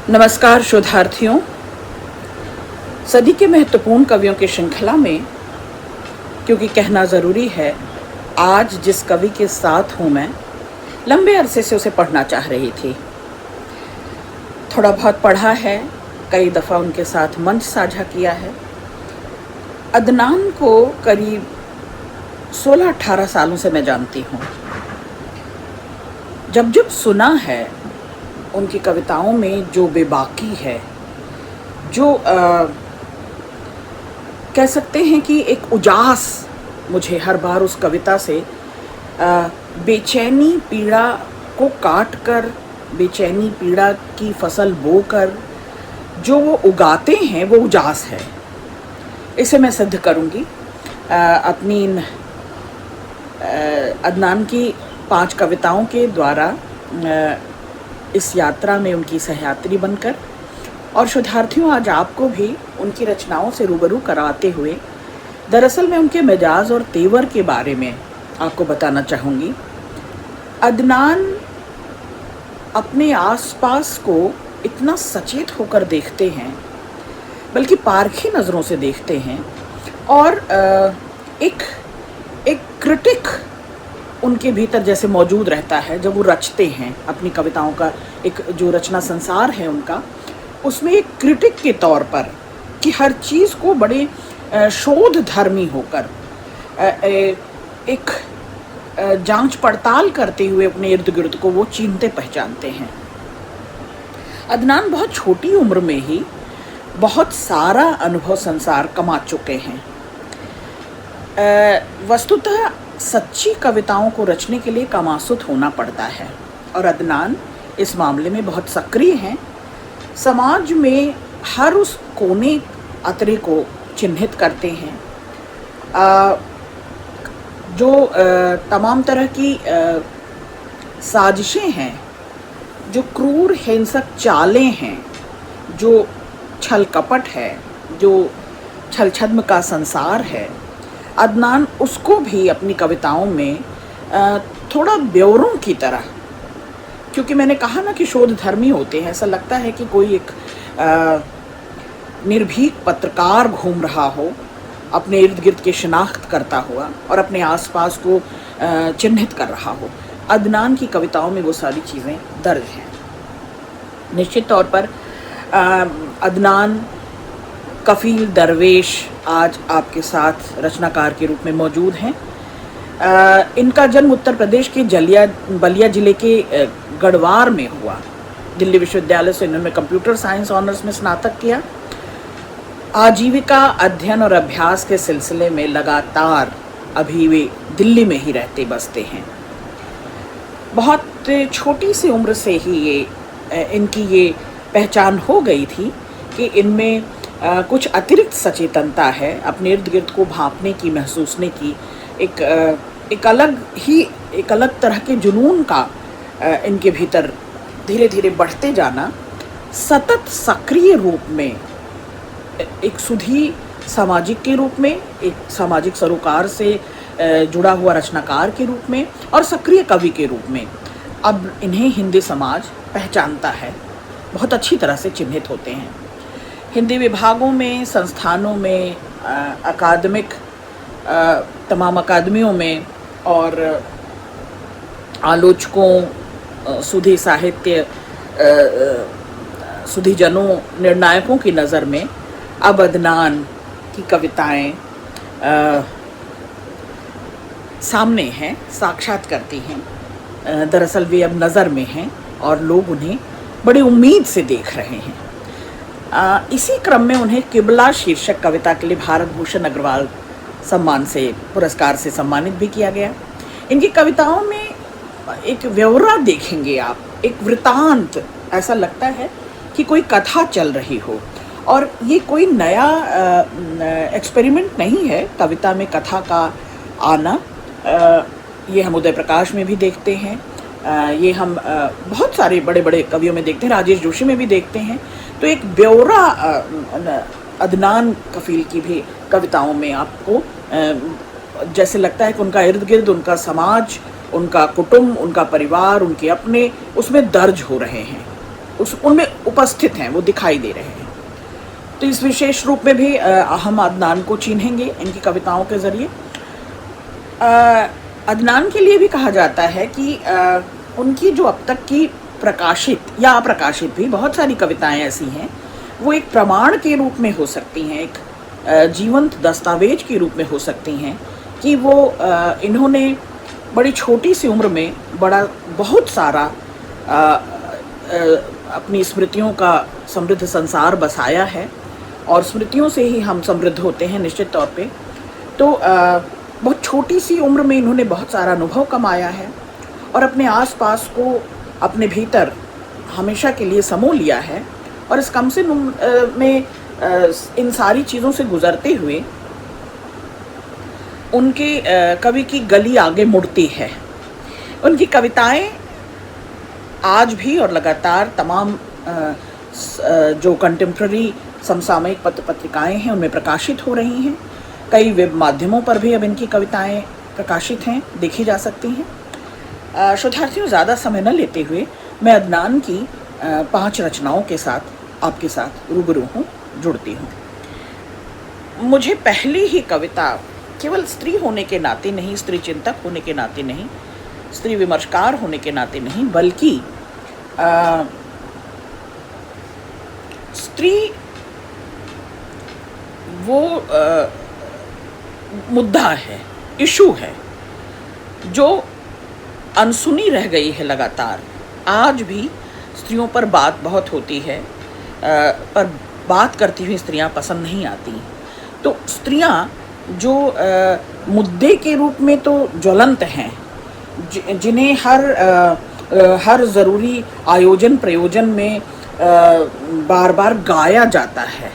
नमस्कार शोधार्थियों। सदी के महत्वपूर्ण कवियों की श्रृंखला में, क्योंकि कहना ज़रूरी है, आज जिस कवि के साथ हूँ मैं, लंबे अरसे से उसे पढ़ना चाह रही थी। थोड़ा बहुत पढ़ा है, कई दफ़ा उनके साथ मंच साझा किया है। अदनान को करीब 16-18 सालों से मैं जानती हूँ। जब जब सुना है उनकी कविताओं में जो बेबाकी है, जो कह सकते हैं कि एक उजास मुझे हर बार उस कविता से बेचैनी पीड़ा को काट कर, बेचैनी पीड़ा की फसल बोकर जो वो उगाते हैं वो उजास है। इसे मैं सिद्ध करूँगी अपनी इन अदनान की 5 कविताओं के द्वारा, इस यात्रा में उनकी सहयात्री बनकर। और शोधार्थियों, आज आपको भी उनकी रचनाओं से रूबरू कराते हुए दरअसल मैं उनके मिजाज और तेवर के बारे में आपको बताना चाहूँगी। अदनान अपने आसपास को इतना सचेत होकर देखते हैं, बल्कि पारखी नज़रों से देखते हैं, और एक क्रिटिक उनके भीतर जैसे मौजूद रहता है जब वो रचते हैं। अपनी कविताओं का एक जो रचना संसार है उनका, उसमें एक क्रिटिक के तौर पर कि हर चीज़ को बड़े शोध धर्मी होकर एक जांच पड़ताल करते हुए अपने इर्द गिर्द को वो चीनते पहचानते हैं। अदनान बहुत छोटी उम्र में ही बहुत सारा अनुभव संसार कमा चुके हैं। वस्तुतः सच्ची कविताओं को रचने के लिए कामासुत होना पड़ता है, और अदनान इस मामले में बहुत सक्रिय हैं। समाज में हर उस कोने अतरे को चिन्हित करते हैं, जो तमाम तरह की साजिशें हैं, जो क्रूर हिंसक चालें हैं, जो छल कपट है, जो छल छद्म का संसार है, अदनान उसको भी अपनी कविताओं में थोड़ा ब्यौरों की तरह, क्योंकि मैंने कहा ना कि शोध धर्मी होते हैं, ऐसा लगता है कि कोई एक निर्भीक पत्रकार घूम रहा हो, अपने इर्द गिर्द की शिनाख्त करता हुआ और अपने आसपास को चिन्हित कर रहा हो। अदनान की कविताओं में वो सारी चीज़ें दर्ज हैं। निश्चित तौर पर अदनान कफील दरवेश आज आपके साथ रचनाकार के रूप में मौजूद हैं। इनका जन्म उत्तर प्रदेश के बलिया जिले के गढ़वार में हुआ। दिल्ली विश्वविद्यालय से इन्होंने कंप्यूटर साइंस ऑनर्स में स्नातक किया। आजीविका अध्ययन और अभ्यास के सिलसिले में लगातार अभी वे दिल्ली में ही रहते बसते हैं। बहुत छोटी सी उम्र से ही इनकी ये पहचान हो गई थी कि इनमें कुछ अतिरिक्त सचेतनता है, अपने इर्द गिर्द को भांपने की, महसूसने की, एक अलग तरह के जुनून का इनके भीतर धीरे धीरे बढ़ते जाना, सतत सक्रिय रूप में, एक सुधी सामाजिक के रूप में, एक सामाजिक सरोकार से जुड़ा हुआ रचनाकार के रूप में और सक्रिय कवि के रूप में अब इन्हें हिंदी समाज पहचानता है, बहुत अच्छी तरह से चिन्हित होते हैं। हिंदी विभागों में, संस्थानों में, अकादमिक तमाम अकादमियों में और आलोचकों, सुधी साहित्य, सुधीजनों, निर्णायकों की नज़र में अब अदनान की कविताएं सामने हैं, साक्षात करती हैं। दरअसल वे अब नज़र में हैं और लोग उन्हें बड़ी उम्मीद से देख रहे हैं। इसी क्रम में उन्हें किबला शीर्षक कविता के लिए भारत भूषण अग्रवाल पुरस्कार से सम्मानित भी किया गया। इनकी कविताओं में एक व्यवरा देखेंगे आप, एक वृतांत, ऐसा लगता है कि कोई कथा चल रही हो। और ये कोई नया एक्सपेरिमेंट नहीं है कविता में कथा का आना। ये हम उदय प्रकाश में भी देखते हैं, ये हम बहुत सारे बड़े बड़े कवियों में देखते हैं, राजेश जोशी में भी देखते हैं। तो एक ब्यौरा अदनान कफील की भी कविताओं में आपको जैसे लगता है कि उनका इर्द गिर्द, उनका समाज, उनका कुटुंब, उनका परिवार, उनके अपने उसमें दर्ज हो रहे हैं। उनमें उपस्थित हैं, वो दिखाई दे रहे हैं। तो इस विशेष रूप में भी हम अदनान को चिन्हेंगे इनकी कविताओं के ज़रिए। अदनान के लिए भी कहा जाता है कि उनकी जो अब तक की प्रकाशित या अप्रकाशित भी बहुत सारी कविताएं ऐसी हैं, वो एक प्रमाण के रूप में हो सकती हैं, एक जीवंत दस्तावेज के रूप में हो सकती हैं कि वो इन्होंने बड़ी छोटी सी उम्र में बहुत सारा अपनी स्मृतियों का समृद्ध संसार बसाया है, और स्मृतियों से ही हम समृद्ध होते हैं निश्चित तौर पे। तो बहुत छोटी सी उम्र में इन्होंने बहुत सारा अनुभव कमाया है और अपने आसपास को अपने भीतर हमेशा के लिए समो लिया है, और इस कम से में इन सारी चीज़ों से गुजरते हुए उनके कवि की गली आगे मुड़ती है। उनकी कविताएं आज भी और लगातार तमाम जो कंटेम्प्ररी समसामयिक पत्र पत्रिकाएँ हैं उनमें प्रकाशित हो रही हैं। कई वेब माध्यमों पर भी अब इनकी कविताएं प्रकाशित हैं, देखी जा सकती हैं। शोधार्थियों, ज़्यादा समय न लेते हुए मैं अदनान की 5 रचनाओं के साथ आपके साथ रूबरू हूँ, जुड़ती हूँ। मुझे पहली ही कविता केवल स्त्री होने के नाते नहीं, स्त्री चिंतक होने के नाते नहीं, स्त्री विमर्शकार होने के नाते नहीं, बल्कि स्त्री वो मुद्दा है, इशू है जो अनसुनी रह गई है लगातार। आज भी स्त्रियों पर बात बहुत होती है, पर बात करती हुई स्त्रियां पसंद नहीं आती। तो स्त्रियां जो मुद्दे के रूप में तो ज्वलंत हैं, जिन्हें हर ज़रूरी आयोजन प्रयोजन में बार बार गाया जाता है,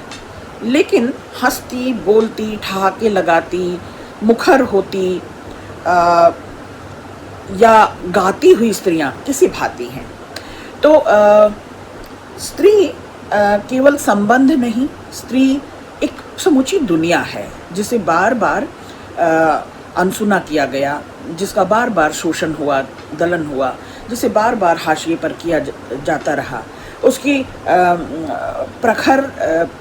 लेकिन हंसती बोलती ठहाके लगाती मुखर होती या गाती हुई स्त्रियां किसी भांति हैं। तो स्त्री केवल संबंध नहीं, स्त्री एक समूची दुनिया है जिसे बार बार अनसुना किया गया, जिसका बार बार शोषण हुआ, दलन हुआ, जिसे बार बार हाशिए पर किया जाता रहा। उसकी प्रखर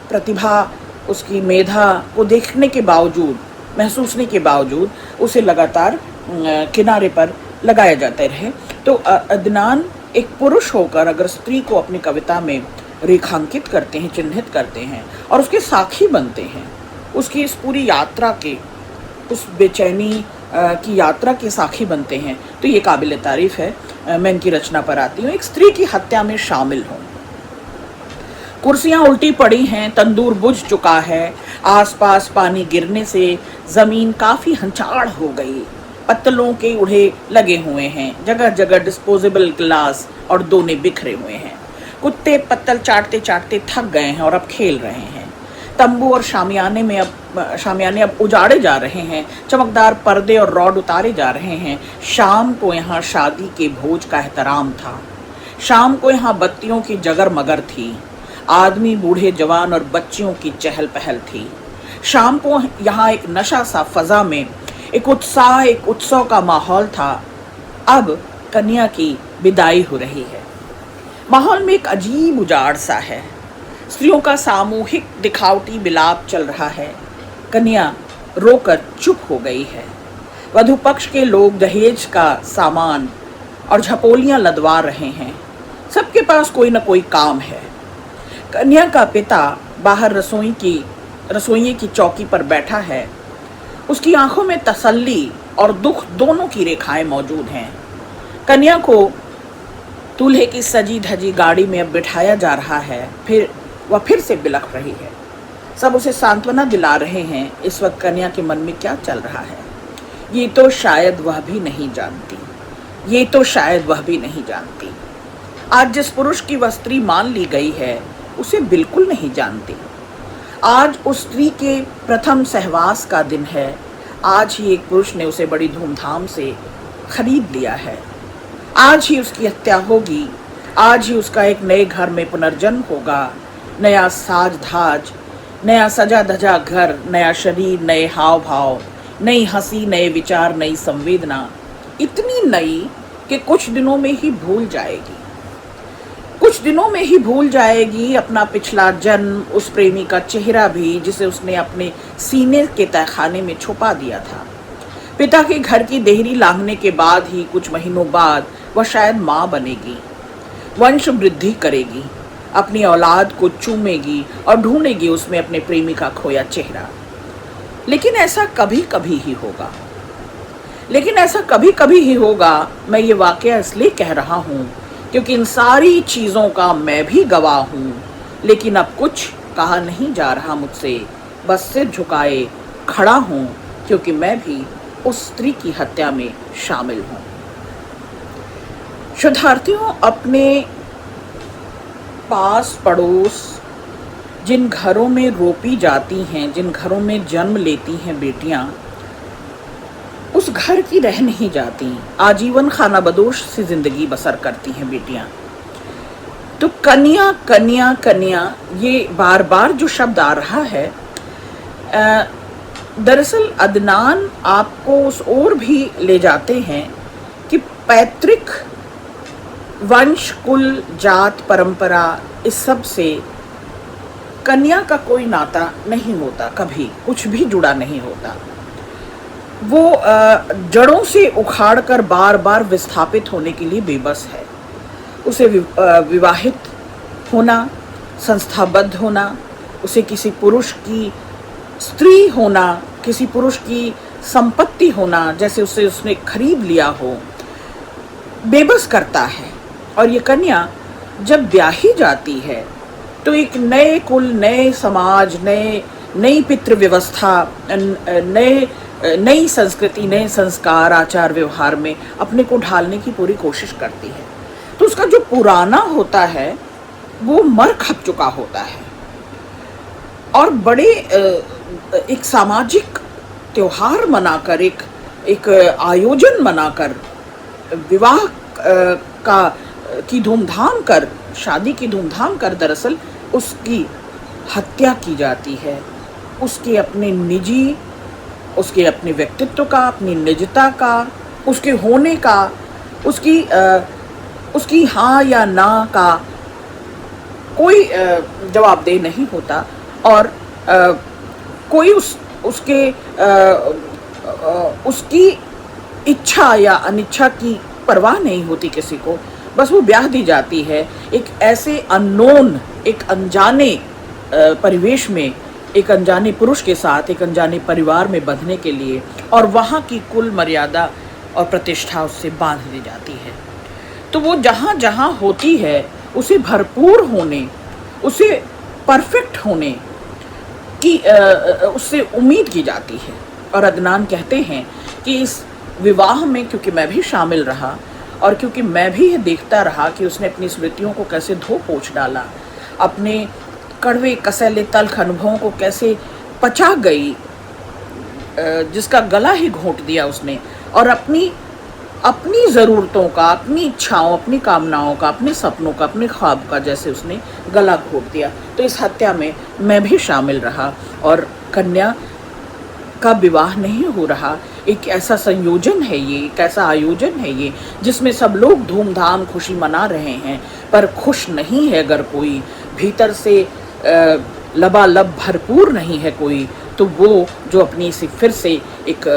प्रतिभा, उसकी मेधा को देखने के बावजूद, महसूसने के बावजूद उसे लगातार किनारे पर लगाया जाते रहे। तो अदनान एक पुरुष होकर अगर स्त्री को अपनी कविता में रेखांकित करते हैं, चिन्हित करते हैं और उसके साखी बनते हैं, उसकी इस पूरी यात्रा के, उस बेचैनी की यात्रा के साखी बनते हैं, तो ये काबिल तारीफ़ है। मैं इनकी रचना पर आती हूँ। एक स्त्री की हत्या में शामिल हूँ। कुर्सियाँ उल्टी पड़ी हैं, तंदूर बुझ चुका है, आसपास पानी गिरने से ज़मीन काफ़ी हंचाड़ हो गई, पत्तलों के उड़े लगे हुए हैं, जगह जगह डिस्पोजेबल गिलास और दोने बिखरे हुए हैं। कुत्ते पत्तल चाटते चाटते थक गए हैं और अब खेल रहे हैं। तंबू और शामियाने अब उजाड़े जा रहे हैं, चमकदार पर्दे और रॉड उतारे जा रहे हैं। शाम को यहाँ शादी के भोज का एहतराम था, शाम को यहाँ बत्तियों की जगर मगर थी, आदमी बूढ़े जवान और बच्चियों की चहल पहल थी। शाम को यहाँ एक नशा सा फजा में एक उत्साह, एक उत्सव का माहौल था। अब कन्या की विदाई हो रही है। माहौल में एक अजीब उजाड़ सा है, स्त्रियों का सामूहिक दिखावटी विलाप चल रहा है। कन्या रोकर चुप हो गई है। वधू पक्ष के लोग दहेज का सामान और झपोलियां लदवा रहे हैं। सबके पास कोई न कोई काम है। कन्या का पिता बाहर रसोइये की चौकी पर बैठा है। उसकी आंखों में तसल्ली और दुख दोनों की रेखाएं मौजूद हैं। कन्या को दूल्हे की सजी धजी गाड़ी में अब बिठाया जा रहा है। फिर से बिलख रही है। सब उसे सांत्वना दिला रहे हैं। इस वक्त कन्या के मन में क्या चल रहा है, ये तो शायद वह भी नहीं जानती। आज जिस पुरुष की वह स्त्री मान ली गई है, उसे बिल्कुल नहीं जानती। आज उस स्त्री के प्रथम सहवास का दिन है। आज ही एक पुरुष ने उसे बड़ी धूमधाम से खरीद लिया है। आज ही उसकी हत्या होगी। आज ही उसका एक नए घर में पुनर्जन्म होगा। नया साज धाज, नया सजा धजा घर, नया शरीर, नए हाव भाव, नई हंसी, नए विचार, नई संवेदना, इतनी नई कि कुछ दिनों में ही भूल जाएगी। कुछ दिनों में ही भूल जाएगी अपना पिछला जन्म, उस प्रेमी का चेहरा भी जिसे उसने अपने सीने के तहखाने में छुपा दिया था। पिता के घर की देहरी लांघने के बाद ही कुछ महीनों बाद वह शायद माँ बनेगी, वंश वृद्धि करेगी, अपनी औलाद को चूमेगी और ढूंढेगी उसमें अपने प्रेमी का खोया चेहरा। लेकिन ऐसा कभी कभी ही होगा, मैं ये वाकया इसलिए कह रहा हूँ क्योंकि इन सारी चीज़ों का मैं भी गवाह हूँ। लेकिन अब कुछ कहा नहीं जा रहा मुझसे, बस सिर झुकाए खड़ा हूँ क्योंकि मैं भी उस स्त्री की हत्या में शामिल हूँ। शोधार्थियों, अपने पास पड़ोस जिन घरों में रोपी जाती हैं, जिन घरों में जन्म लेती हैं बेटियां, उस घर की रह नहीं जाती, आजीवन खाना बदोश सी जिंदगी बसर करती हैं बेटियां। तो कन्या कन्या कन्या, ये बार बार जो शब्द आ रहा है, दरअसल अदनान आपको उस ओर भी ले जाते हैं कि पैतृक वंश, कुल, जात, परंपरा, इस सब से कन्या का कोई नाता नहीं होता, कभी कुछ भी जुड़ा नहीं होता। वो जड़ों से उखाड़कर बार बार विस्थापित होने के लिए बेबस है। उसे विवाहित होना, संस्थाबद्ध होना, उसे किसी पुरुष की स्त्री होना, किसी पुरुष की संपत्ति होना, जैसे उसे उसने खरीद लिया हो, बेबस करता है। और ये कन्या जब ब्याही जाती है तो एक नए कुल, नए समाज, नई पितृ व्यवस्था, नई संस्कृति, नए संस्कार, आचार व्यवहार में अपने को ढालने की पूरी कोशिश करती है। तो उसका जो पुराना होता है वो मर खप चुका होता है और बड़े एक सामाजिक त्योहार मनाकर, एक आयोजन मनाकर, विवाह की धूमधाम कर, शादी की धूमधाम कर दरअसल उसकी हत्या की जाती है। उसके अपने निजी, उसके अपने व्यक्तित्व का, अपनी निजता का, उसके होने का, उसकी हाँ या ना का कोई जवाबदेह नहीं होता और कोई उसकी इच्छा या अनिच्छा की परवाह नहीं होती किसी को। बस वो ब्याह दी जाती है एक ऐसे अननोन, एक अनजाने परिवेश में, एक अनजाने पुरुष के साथ, एक अनजाने परिवार में बंधने के लिए, और वहाँ की कुल मर्यादा और प्रतिष्ठा उससे बांध दी जाती है। तो वो जहाँ जहाँ होती है उसे भरपूर होने, उसे परफेक्ट होने की उससे उम्मीद की जाती है। और अदनान कहते हैं कि इस विवाह में क्योंकि मैं भी शामिल रहा और क्योंकि मैं भी ये देखता रहा कि उसने अपनी स्मृतियों को कैसे धो पोंछ डाला, अपने कड़वे कसैले तल्ख अनुभवों को कैसे पचा गई, जिसका गला ही घोंट दिया उसने, और अपनी ज़रूरतों का, अपनी इच्छाओं, अपनी कामनाओं का, अपने सपनों का, अपने ख्वाब का जैसे उसने गला घोंट दिया। तो इस हत्या में मैं भी शामिल रहा और कन्या का विवाह नहीं हो रहा। एक ऐसा संयोजन है ये, एक ऐसा आयोजन है ये जिसमें सब लोग धूमधाम खुशी मना रहे हैं, पर खुश नहीं है अगर कोई, भीतर से लबालब भरपूर नहीं है कोई, तो वो जो अपनी से फिर से एक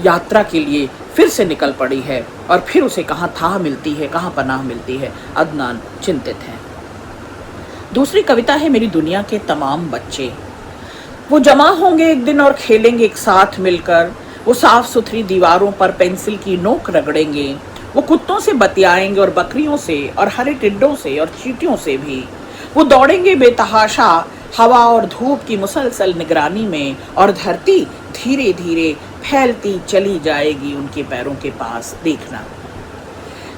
यात्रा के लिए फिर से निकल पड़ी है और फिर उसे कहाँ था मिलती है, कहाँ पनाह मिलती है। अदनान चिंतित हैं। दूसरी कविता है मेरी दुनिया के तमाम बच्चे। वो जमा होंगे एक दिन और खेलेंगे एक साथ मिलकर, वो साफ सुथरी दीवारों पर पेंसिल की नोक रगड़ेंगे, वो कुत्तों से बतियाएंगे और बकरियों से और हरे टिड्डों से और चींटियों से भी। वो दौड़ेंगे बेतहाशा हवा और धूप की मुसलसल निगरानी में, और धरती धीरे धीरे फैलती चली जाएगी उनके पैरों के पास।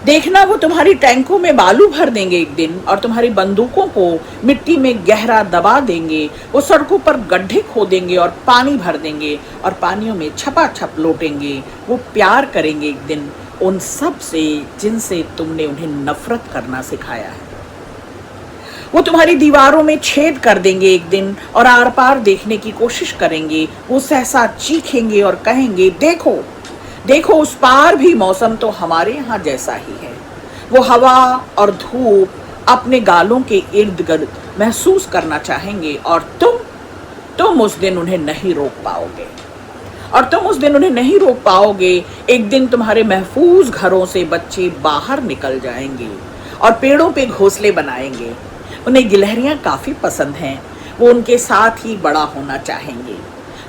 देखना वो तुम्हारी टैंकों में बालू भर देंगे एक दिन, और तुम्हारी बंदूकों को मिट्टी में गहरा दबा देंगे। वो सड़कों पर गड्ढे खोदेंगे और पानी भर देंगे और पानियों में छपाछप लौटेंगे। वो प्यार करेंगे एक दिन उन सब से जिनसे तुमने उन्हें नफरत करना सिखाया है। वो तुम्हारी दीवारों में छेद कर देंगे एक दिन और आर पार देखने की कोशिश करेंगे। वो सहसा चीखेंगे और कहेंगे, देखो देखो उस पार भी मौसम तो हमारे यहाँ जैसा ही है। वो हवा और धूप अपने गालों के इर्द गिर्द महसूस करना चाहेंगे, और तुम उस दिन उन्हें नहीं रोक पाओगे। और तुम उस दिन उन्हें नहीं रोक पाओगे। एक दिन तुम्हारे महफूज घरों से बच्चे बाहर निकल जाएंगे और पेड़ों पे घोंसले बनाएंगे। उन्हें गिलहरियां काफ़ी पसंद हैं, वो उनके साथ ही बड़ा होना चाहेंगे।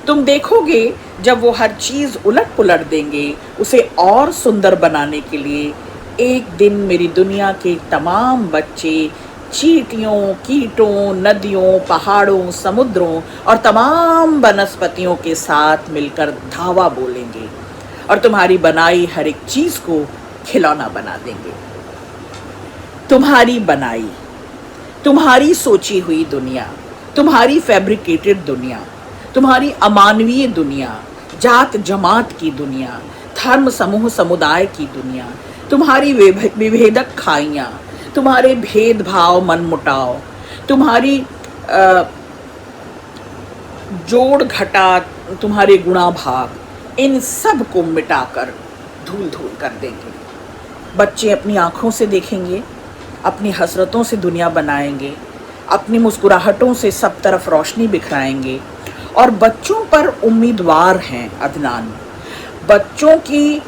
तुम देखोगे जब वो हर चीज़ उलट पुलट देंगे उसे और सुंदर बनाने के लिए, एक दिन मेरी दुनिया के तमाम बच्चे चींटियों, कीटों, नदियों, पहाड़ों, समुद्रों और तमाम वनस्पतियों के साथ मिलकर धावा बोलेंगे और तुम्हारी बनाई हर एक चीज़ को खिलौना बना देंगे। तुम्हारी बनाई, तुम्हारी सोची हुई दुनिया, तुम्हारी फैब्रिकेटेड दुनिया, तुम्हारी अमानवीय दुनिया, जात जमात की दुनिया, धर्म समूह समुदाय की दुनिया, तुम्हारी विभेदक खाइयाँ, तुम्हारे भेदभाव मनमुटाव, तुम्हारी जोड़ घटा, तुम्हारे गुणा भाग, इन सब को मिटाकर धूल धूल कर देंगे। बच्चे अपनी आँखों से देखेंगे, अपनी हसरतों से दुनिया बनाएंगे, अपनी मुस्कुराहटों से सब तरफ रोशनी बिखराएंगे। और बच्चों पर उम्मीदवार हैं अदनान, बच्चों की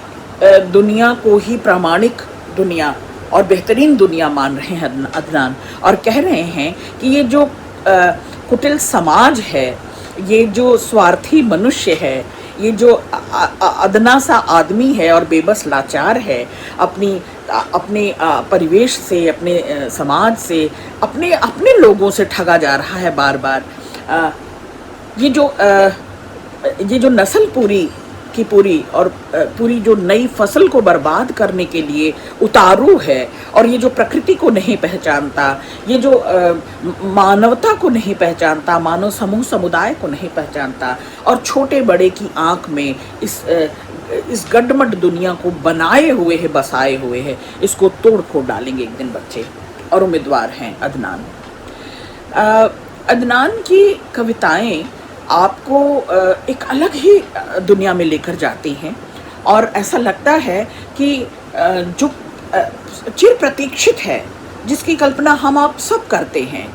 दुनिया को ही प्रामाणिक दुनिया और बेहतरीन दुनिया मान रहे हैं अदनान, और कह रहे हैं कि ये जो कुटिल समाज है, ये जो स्वार्थी मनुष्य है, ये जो अदना सा आदमी है और बेबस लाचार है, अपने परिवेश से, अपने समाज से, अपने लोगों से ठगा जा रहा है बार बार। ये जो नस्ल पूरी और पूरी जो नई फसल को बर्बाद करने के लिए उतारू है, और ये जो प्रकृति को नहीं पहचानता, ये जो मानवता को नहीं पहचानता, मानव समूह समुदाय को नहीं पहचानता, और छोटे बड़े की आंख में इस गड्ढमड दुनिया को बनाए हुए है, बसाए हुए है, इसको तोड़ फोड़ डालेंगे एक दिन बच्चे। और उम्मीदवार हैं अदनान। अदनान की कविताएं आपको एक अलग ही दुनिया में लेकर जाती हैं, और ऐसा लगता है कि जो चिर प्रतीक्षित है, जिसकी कल्पना हम आप सब करते हैं,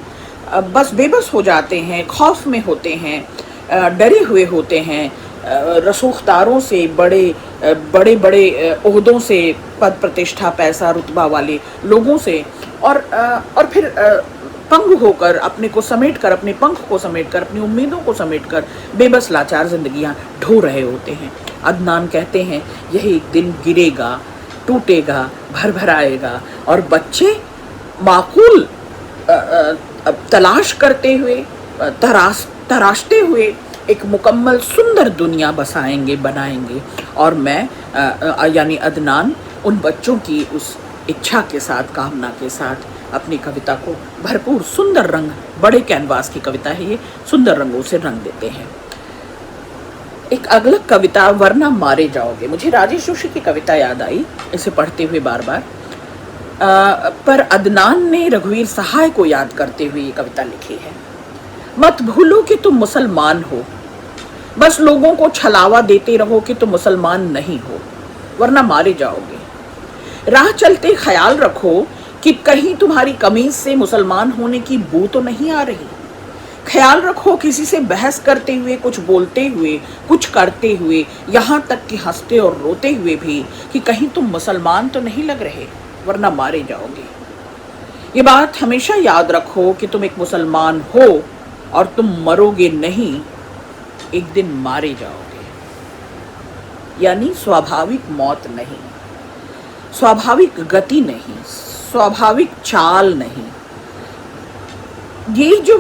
बस बेबस हो जाते हैं, खौफ में होते हैं, डरे हुए होते हैं, रसूखदारों से, बड़े ओहदों से, पद प्रतिष्ठा, पैसा, रुतबा वाले लोगों से, और फिर पंग होकर, अपने को समेट कर, अपने पंख को समेट कर, अपनी उम्मीदों को समेट कर बेबस लाचार जिंदगियां ढो रहे होते हैं। अदनान कहते हैं यही एक दिन गिरेगा, टूटेगा, भरभराएगा, और बच्चे माकूल तलाश करते हुए, तराशते हुए एक मुकम्मल सुंदर दुनिया बसाएंगे, बनाएंगे। और मैं यानी अदनान उन बच्चों की उस इच्छा के साथ, कामना के साथ अपनी कविता को भरपूर सुंदर रंग, बड़े कैनवास की कविता है ये, सुंदर रंगों से रंग देते हैं। एक अगला कविता, वरना मारे जाओगे। मुझे राजेश जोशी की कविता याद आई इसे पढ़ते हुए बार बार, पर अदनान ने रघुवीर सहाय को याद करते हुए ये कविता लिखी है। मत भूलो कि तुम मुसलमान हो, बस लोगों को छलावा देते रहो कि तुम मुसलमान नहीं हो, वरना मारे जाओगे। राह चलते ख्याल रखो कि कहीं तुम्हारी कमीज से मुसलमान होने की बू तो नहीं आ रही। ख्याल रखो किसी से बहस करते हुए, कुछ बोलते हुए, कुछ करते हुए, यहाँ तक कि हंसते और रोते हुए भी, कि कहीं तुम मुसलमान तो नहीं लग रहे, वरना मारे जाओगे। ये बात हमेशा याद रखो कि तुम एक मुसलमान हो और तुम मरोगे नहीं, एक दिन मारे जाओगे। यानी स्वाभाविक मौत नहीं, स्वाभाविक गति नहीं, स्वाभाविक चाल नहीं। ये जो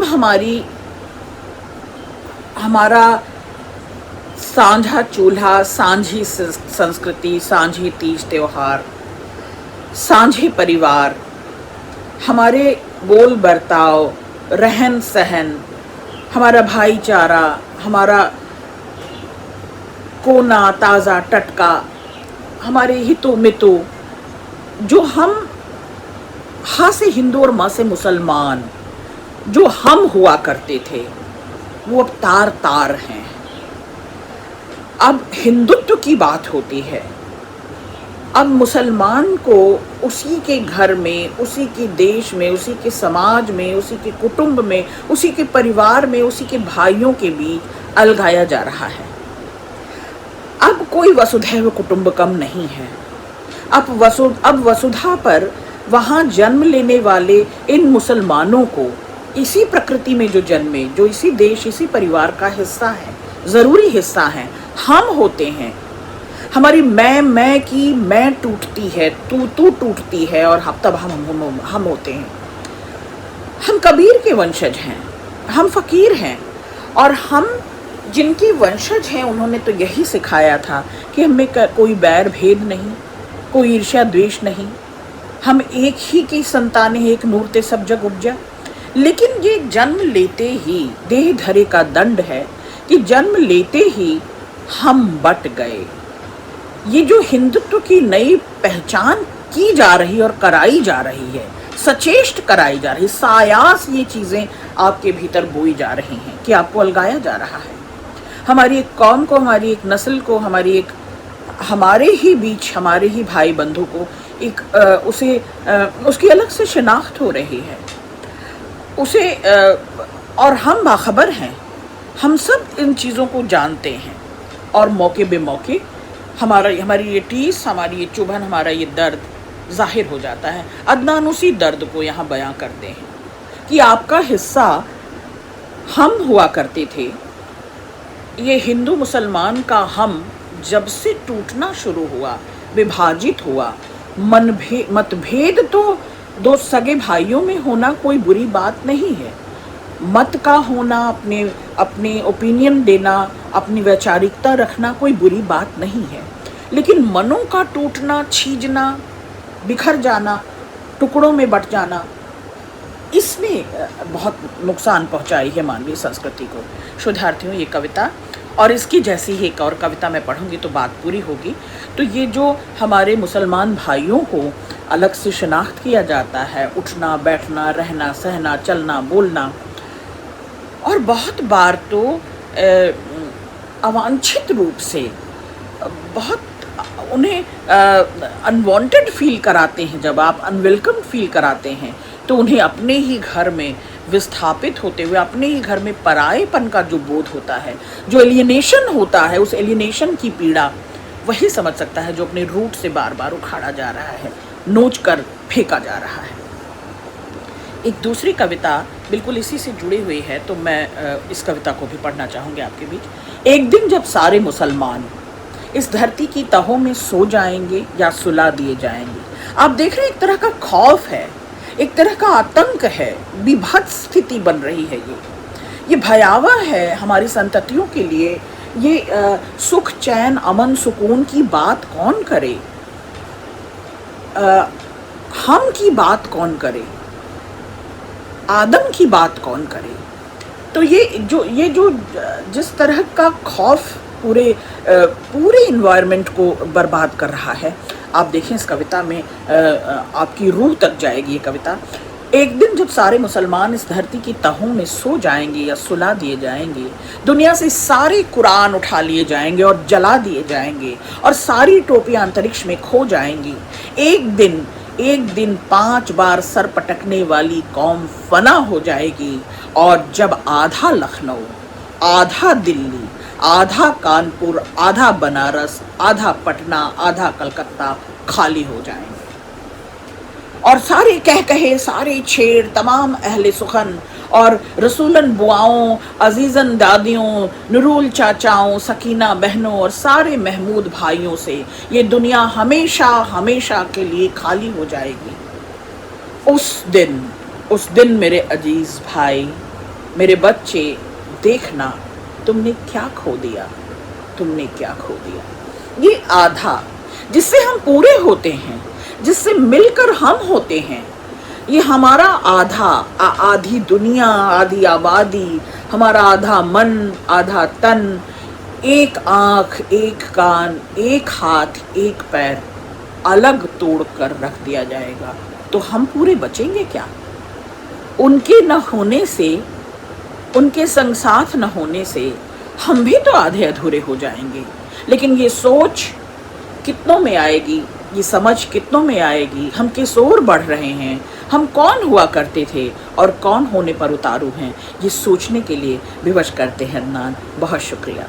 हमारा सांझा चूल्हा, सांझी संस्कृति, सांझी तीज त्योहार, सांझे परिवार, हमारे बोल बर्ताव, रहन सहन, हमारा भाईचारा, हमारा कोना ताज़ा टटका, हमारे हितो मितो, जो हम हा से हिंदू और माँ से मुसलमान जो हम हुआ करते थे, वो अब तार तार हैं। अब हिंदुत्व की बात होती है, अब मुसलमान को उसी के घर में, उसी के देश में, उसी के समाज में, उसी के कुटुंब में, उसी के परिवार में, उसी के भाइयों के बीच अलगाया जा रहा है। अब कोई वसुधैव कुटुंबकम नहीं है। अब वसुधा पर वहाँ जन्म लेने वाले इन मुसलमानों को इसी प्रकृति में जो जन्मे, जो इसी देश, इसी परिवार का हिस्सा है, ज़रूरी हिस्सा है, हम होते हैं। हमारी मैं की मैं टूटती है, तू टूटती है, और तब हम होते हैं। हम कबीर के वंशज हैं, हम फ़कीर हैं, और हम जिनके वंशज हैं उन्होंने तो यही सिखाया था कि हमें कोई बैर भेद नहीं, कोई ईर्ष्या द्वेष नहीं, हम एक ही की संतान है, एक नूर ते सब जग उपजा। लेकिन ये जन्म लेते ही देह धरे का दंड है कि जन्म लेते ही हम बट गए। ये जो हिंदुत्व की नई पहचान की जा रही और कराई जा रही है, सचेष्ट कराई जा रही, सायास ये चीज़ें आपके भीतर बोई जा रही हैं कि आपको अलगाया जा रहा है। हमारी एक कौम को, हमारी एक नस्ल को, हमारे ही बीच, हमारे ही भाई बंधु को एक उसकी अलग से शिनाख्त हो रही है उसे, और हम बाखबर हैं, हम सब इन चीज़ों को जानते हैं, और मौके बेमौके हमारी ये टीस, हमारी ये चुभन, हमारा ये दर्द जाहिर हो जाता है। अदनान उसी दर्द को यहाँ बयां करते हैं कि आपका हिस्सा हम हुआ करते थे। ये हिंदू मुसलमान का हम जब से टूटना शुरू हुआ, विभाजित हुआ, मतभेद तो दो सगे भाइयों में होना कोई बुरी बात नहीं है, मत का होना, अपने ओपिनियन देना, अपनी वैचारिकता रखना कोई बुरी बात नहीं है। लेकिन मनों का टूटना, छीजना, बिखर जाना, टुकड़ों में बट जाना, इसने बहुत नुकसान पहुंचाई है मानवीय संस्कृति को। शोधार्थियों, ये कविता और इसकी जैसी ही एक और कविता मैं पढ़ूंगी तो बात पूरी होगी। तो ये जो हमारे मुसलमान भाइयों को अलग से शिनाख्त किया जाता है, उठना बैठना, रहना सहना, चलना बोलना, और बहुत बार तो अवांछित रूप से बहुत उन्हें अनवांटेड फील कराते हैं। जब आप अनवेलकम फील कराते हैं तो उन्हें अपने ही घर में विस्थापित होते हुए, अपने ही घर में परायेपन का जो बोध होता है, जो एलियनेशन होता है, उस एलियनेशन की पीड़ा वही समझ सकता है जो अपने रूट से बार बार उखाड़ा जा रहा है, नोच कर फेंका जा रहा है। एक दूसरी कविता बिल्कुल इसी से जुड़ी हुई है, तो मैं इस कविता को भी पढ़ना चाहूँगी आपके बीच। एक दिन जब सारे मुसलमान इस धरती की तहों में सो जाएंगे या सुला दिए जाएंगे। आप देख रहे हैं, एक तरह का खौफ है, एक तरह का आतंक है, विभत्स स्थिति बन रही है। ये भयावह है हमारी संततियों के लिए। ये सुख चैन अमन सुकून की बात कौन करे, हम की बात कौन करे, आदम की बात कौन करे। तो ये जो जिस तरह का खौफ पूरे इन्वायरमेंट को बर्बाद कर रहा है, आप देखें इस कविता में आपकी रूह तक जाएगी ये कविता। एक दिन जब सारे मुसलमान इस धरती की तहों में सो जाएंगे या सुला दिए जाएंगे, दुनिया से सारे कुरान उठा लिए जाएंगे और जला दिए जाएंगे, और सारी टोपियां अंतरिक्ष में खो जाएंगी। एक दिन 5 बार सर पटकने वाली कौम फना हो जाएगी, और जब आधा लखनऊ, आधा दिल्ली, आधा कानपुर, आधा बनारस, आधा पटना, आधा कलकत्ता खाली हो जाएंगे, और सारे कहे, सारे छेड़, तमाम अहले सुखन और रसूलन बुआओं, अजीजन दादियों, नुरुल चाचाओं, सकीना बहनों और सारे महमूद भाइयों से ये दुनिया हमेशा हमेशा के लिए खाली हो जाएगी। उस दिन मेरे अजीज भाई, मेरे बच्चे, देखना तुमने क्या खो दिया, तुमने क्या खो दिया। ये आधा जिससे हम पूरे होते हैं, जिससे मिलकर हम होते हैं, ये हमारा आधा, आधी दुनिया, आधी आबादी, हमारा आधा मन, आधा तन, एक आंख, एक कान, एक हाथ, एक पैर अलग तोड़कर रख दिया जाएगा, तो हम पूरे बचेंगे क्या? उनके न होने से, उनके संग साथ न होने से हम भी तो आधे अधूरे हो जाएंगे। लेकिन ये सोच कितनों में आएगी, ये समझ कितनों में आएगी, हम किस ओर बढ़ रहे हैं, हम कौन हुआ करते थे और कौन होने पर उतारू हैं, ये सोचने के लिए विवश करते हैं अदनान। बहुत शुक्रिया।